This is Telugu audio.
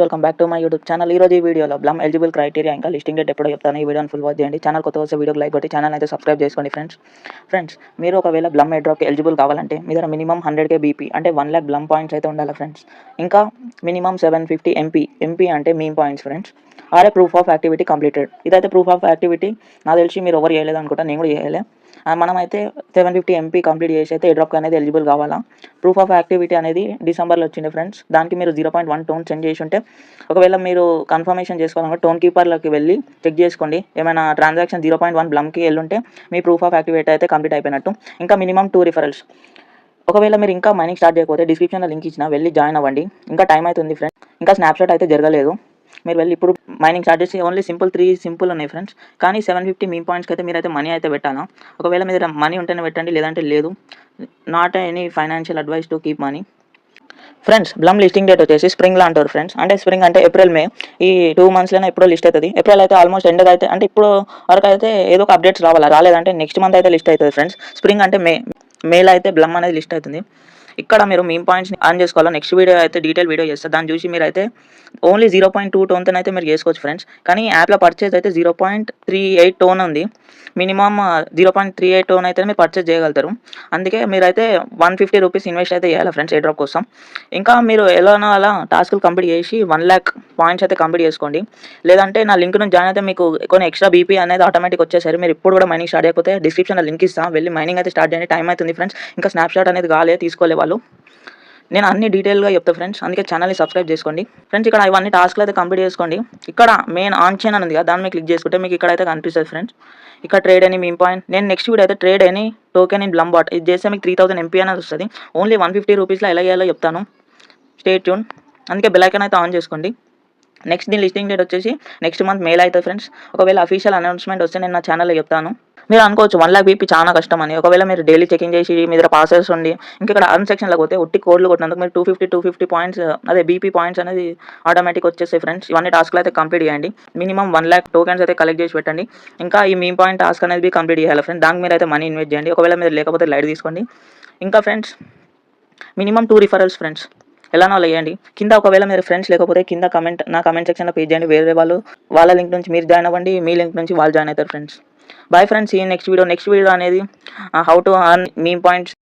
Welcome back to my YouTube channel. ఈ రోజు ఈ వీడియోలో బ్లమ్ ఎలిజిబుల్ క్రైటీరియా ఇంకా లిస్టింగ్ డేట్ ఎప్పుడో చెప్తాను. ఈ వీడియోని ఫుల్ వాచ్ చేయండి. ఛానల్ కొత్త వస్తే వీడియోకి లైక్ కొట్టి ఛానల్ అయితే సబ్స్క్రైబ్ చేసుకోండి ఫ్రెండ్స్. మీరు ఒకవేళ బ్లమ్ ఎయిర్డ్రాప్కి ఎలిజిబుల్ కావాలంటే మీ దగ్గర మినిమం 100K బీపీ అంటే 1 lakh బ్లమ్ పాయింట్స్ అయితే ఉండాలి ఫ్రెండ్స్. ఇంకా మినిమం 750 ఎంపీ అంటే meme points friends. Or a proof of activity completed. ఇదైతే ప్రూఫ్ ఆఫ్ యాక్టివిటీ నాకు తెలిసి మీరు ఎవరు చేయలేదు అనుకుంటా, నేను కూడా చేయలే. మనమైతే 750 ఎంపీ కంప్లీట్ చేసి అయితే ఎయిర్డ్రాప్ అనేది ఎలిజిబుల్ కావాలా. ప్రూఫ్ ఆఫ్ యాక్టివిటీ అనేది డిసెంబర్లో వచ్చింది ఫ్రెండ్స్. దానికి మీరు 0.1 టోన్ సెండ్ చేసి ఉంటే, ఒకవేళ మీరు కన్ఫర్మేషన్ చేసుకోవాలంటే టోన్ కీపర్లోకి వెళ్ళి చెక్ చేసుకోండి. ఏమైనా ట్రాన్సాక్షన్ 0.1 బ్లమ్కి వెళ్ళుంటే మీ ప్రూఫ్ ఆఫ్ యాక్టివిటీ అయితే కంప్లీట్ అయిపోయినట్టు. ఇంకా మినిమం 2 రిఫరల్స్. ఒకవేళ మీరు ఇంకా మైనింగ్ స్టార్ట్ చేయకపోతే డిస్క్రిప్షన్లో లింక్ ఇచ్చిన వెళ్ళి జాయిన్ అవ్వండి. ఇంకా టైం అయితే ఉంది ఫ్రెండ్స్. ఇంకా స్నాప్షాట్ అయితే జరగలేదు. మీరు వెళ్ళి ఇప్పుడు మైనింగ్ స్టార్ట్ చేసి ఓన్లీ 3 సింపుల్ ఉన్నాయి ఫ్రెండ్స్. కానీ 750 మీమ్ పాయింట్స్కి అయితే మీరైతే మనీ అయితే పెట్టాలా. ఒకవేళ మీ దగ్గర మనీ ఉంటేనే పెట్టండి, లేదంటే లేదు. Not any financial advice to keep money friends. Blum listing date వచ్చేసి స్ప్రింగ్లో అంటారు ఫ్రెండ్స్. అంటే స్ప్రింగ్ అంటే ఏప్రిల్ మే, ఈ 2 monthsలోనే ఎప్పుడో లిస్ట్ అవుతుంది. ఏప్రిల్ అయితే ఆల్మోస్ట్ ఎండ్గా అయితే, అంటే ఇప్పుడు వరకు అయితే ఏదో ఒక అప్డేట్స్ రాలేదంటే నెక్స్ట్ మంత్ అయితే లిస్ట్ అవుతుంది ఫ్రెండ్స్. స్ప్రింగ్ అంటే మేలో అయితే బ్లమ్ అనేది లిస్ట్ అవుతుంది. ఇక్కడ మీరు మీమ్ పాయింట్స్ని ఆన్ చేసుకోవాలా. నెక్స్ట్ వీడియో అయితే డీటెయిల్ వీడియో చేస్తారు. దాన్ని చూసి మీరు అయితే ఓన్లీ 0.2 టోన్తో అయితే మీరు చేసుకోవచ్చు ఫ్రెండ్స్. కానీ యాప్లో పర్చేజ్ అయితే 0.38 టోన్ ఉంది. మినిమమ్ 0.38 టోన్ అయితే మీరు పర్చేజ్ చేయగలుగుతారు. అందుకే మీరైతే 150 రూపీస్ ఇన్వెస్ట్ అయితే చేయాలి ఫ్రెండ్స్ ఎయిర్ డ్రాప్ కోసం. ఇంకా మీరు ఎలానో అలా టాస్క్లు కంప్లీట్ చేసి 1 lakh పాయింట్స్ అయితే కంప్లీట్ చేసుకోండి. లేదంటే నా లింక్ నుంచి జాయిన్ అయితే మీకు కొన్ని ఎక్స్ట్రా బీపీ అనేది ఆటోమేటిక్ వచ్చేసరి. మీరు ఇప్పుడు కూడా మైనింగ్ స్టార్ట్ చేయకపోతే డిస్క్రిప్షన్లో లింక్ ఇస్తాను, వెళ్ళి మైనింగ్ అయితే స్టార్ట్ చేయండి. టైం అవుతుంది ఫ్రెండ్స్. ఇంకా స్నాప్షాట్ అనేది తీసుకోలే వాళ్ళు. నేను అన్ని డీటెయిల్గా చెప్తాను ఫ్రెండ్స్. అందుకే ఛానల్ని సబ్స్క్రైబ్ చేసుకోండి ఫ్రెండ్స్. ఇక్కడ ఇవన్నీ టాస్క్లు అయితే కంప్లీట్ చేసుకోండి. ఇక్కడ మెయిన్ ఆన్ చేయన్ ఉంది కదా, దాని మీద క్లిక్ చేసుకుంటే మీకు ఇక్కడ అయితే కనిపిస్తుంది ఫ్రెండ్స్. ఇక్కడ ట్రేడ్ అని మీమ్ పాయింట్. నేను నెక్స్ట్ వీడియో అయితే ట్రేడ్ అని టోకెన్ ఇన్ బ్లమ్ బాట్ ఇది చేస్తే మీకు 3000 ఎంపీ అనేది వస్తుంది. ఓన్లీ 150 రూపీస్లో ఎలా చేయాలో చెప్తాను. Stay tune. అందుకే బెల్ ఐకాన్ అయితే ఆన్ చేసుకోండి. నెక్స్ట్ దీని లిస్టింగ్ డేట్ వచ్చేసి నెక్స్ట్ మంత్ మేల్ అవుతుంది ఫ్రెండ్స్. ఒకవేళ అఫీషియల్ అనౌన్స్మెంట్ వస్తే నేను నా ఛానల్లో చెప్తాను. మీరు అనుకోవచ్చు 1 lakh బీపీ చాలా కష్టం అని. ఒకవేళ మీరు డైలీ చెకింగ్ చేసి మీ దగ్గర పాసెస్ ఉండి ఇంకా ఇక్కడ అర్న్ సెక్షన్లో పోతే ఒట్టి కోడ్లు కొట్టినందుకు మీరు 250 పాయింట్స్ అదే బీపీ పాయింట్స్ అనేది ఆటోమేటిక్ వచ్చేస్తాయి ఫ్రెండ్స్. ఇవన్నీ టాస్క్లు అయితే కంప్లీట్ చేయండి. మినిమం 1 lakh టోకెన్స్ అయితే కలెక్ట్ చేసి పెట్టండి. ఇంకా ఈ మీమ్ పాయింట్ టాస్క్ అనేది కంప్లీట్ చేయాలి ఫ్రెండ్స్. దానికి మీరు అయితే మనీ ఇన్వెస్ట్ చేయండి. ఒకవేళ మీరు లేకపోతే లైట్ తీసుకోండి. ఇంకా ఫ్రెండ్స్ మినిమం 2 రిఫరల్స్ ఫ్రెండ్స్. ఎలానో వేయండి. కింద ఒకవేళ మీరు ఫ్రెండ్స్ లేకపోతే కింద నా కమెంట్ సెక్షన్లో పేజ్ చేయండి. వేరే వాళ్ళ లింక్ నుంచి మీరు జాయిన్ అవ్వండి, మీ లింక్ నుంచి వాళ్ళు జాయిన్ అవుతారు ఫ్రెండ్స్. Bye friends. ఈ నెక్స్ట్ వీడియో అనేది how to earn meme points